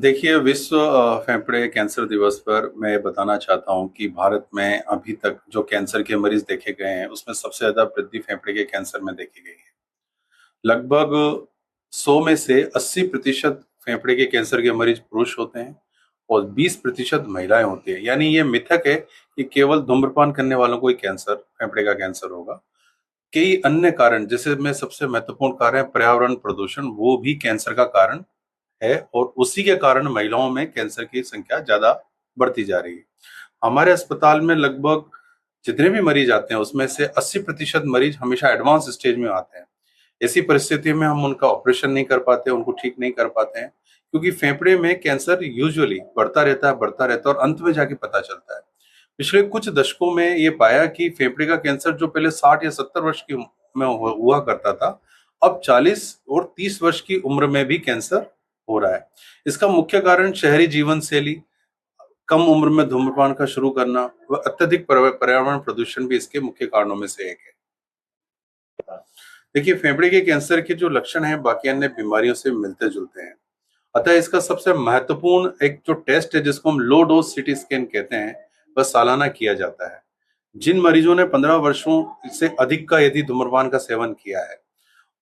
देखिए, विश्व फेफड़े कैंसर दिवस पर मैं बताना चाहता हूँ कि भारत में अभी तक जो कैंसर के मरीज देखे गए हैं, उसमें सबसे ज़्यादा वृद्धि फेफड़े के कैंसर में देखी गई है। लगभग 100 में से 80% फेफड़े के कैंसर के मरीज पुरुष होते हैं और 20% महिलाएं होती हैं। यानी ये मिथक है कि केवल धूम्रपान करने वालों को ही कैंसर, फेफड़े का कैंसर होगा। कई अन्य कारण, जैसे में सबसे महत्वपूर्ण कारण है पर्यावरण प्रदूषण, वो भी कैंसर का कारण है और उसी के कारण महिलाओं में कैंसर की संख्या ज्यादा बढ़ती जा रही है। हमारे अस्पताल में लगभग जितने भी मरीज आते हैं उसमें से 80% मरीज हमेशा एडवांस स्टेज में आते हैं। ऐसी परिस्थिति में हम उनका ऑपरेशन नहीं कर पाते, उनको ठीक नहीं कर पाते हैं, क्योंकि फेफड़े में कैंसर यूजुअली बढ़ता रहता है और अंत में जाके पता चलता है। पिछले कुछ दशकों में ये पाया कि फेफड़े का कैंसर जो पहले 60 या 70 वर्ष की में हुआ करता था, अब 40 और 30 वर्ष की उम्र में भी कैंसर हो रहा है। इसका मुख्य कारण शहरी जीवन शैली, कम उम्र में धूम्रपान का शुरू करना व अत्यधिक पर्यावरण प्रदूषण भी इसके मुख्य कारणों में से एक है। देखिए, फेफड़े के कैंसर के जो लक्षण हैं बाकी अन्य बीमारियों से मिलते जुलते हैं। अतः इसका सबसे महत्वपूर्ण एक जो टेस्ट है, जिसको हम लो डोज सीटी स्कैन कहते हैं, वह सालाना किया जाता है। जिन मरीजों ने 15 वर्षों से अधिक का यदि धूम्रपान का सेवन किया है,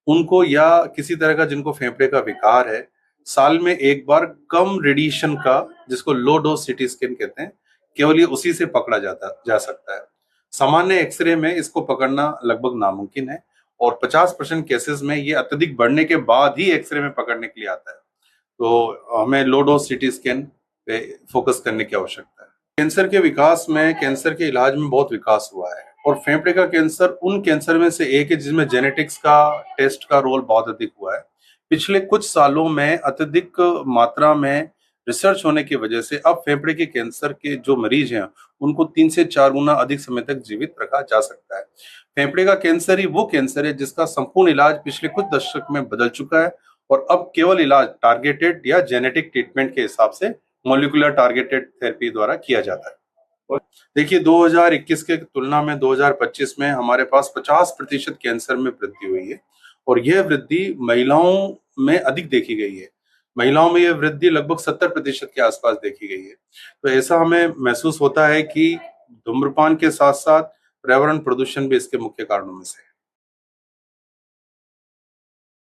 उनको या किसी तरह का जिनको फेफड़े का विकार है, साल में एक बार कम रेडिएशन का, जिसको लो डोज सीटी स्कैन कहते हैं, केवल ये उसी से पकड़ा जा सकता है। सामान्य एक्सरे में इसको पकड़ना लगभग नामुमकिन है और 50% केसेस में ये अत्यधिक बढ़ने के बाद ही एक्सरे में पकड़ने के लिए आता है। तो हमें लो डोज सीटी स्कैन पे फोकस करने की आवश्यकता है। कैंसर के विकास में, कैंसर के इलाज में बहुत विकास हुआ है और फेफड़े का कैंसर उन कैंसर में से एक है जिसमें जेनेटिक्स का टेस्ट का रोल बहुत अधिक हुआ है। पिछले कुछ सालों में अत्यधिक मात्रा में रिसर्च होने की वजह से अब फेफड़े के कैंसर के जो मरीज हैं, उनको 3 से 4 गुना अधिक समय तक जीवित रखा जा सकता है। फेफड़े का कैंसर ही वो कैंसर है जिसका संपूर्ण इलाज पिछले कुछ दशक में बदल चुका है और अब केवल इलाज टारगेटेड या जेनेटिक ट्रीटमेंट के हिसाब से मॉलिक्यूलर टारगेटेड थेरेपी द्वारा किया जाता है। देखिए, 2021 के तुलना में 2025 में हमारे पास 50% कैंसर में वृद्धि हुई है और यह वृद्धि महिलाओं में अधिक देखी गई है। महिलाओं में यह वृद्धि लगभग 70% के आसपास देखी गई है। तो ऐसा हमें महसूस होता है कि धूम्रपान के साथ साथ पर्यावरण प्रदूषण भी इसके मुख्य कारणों में से है।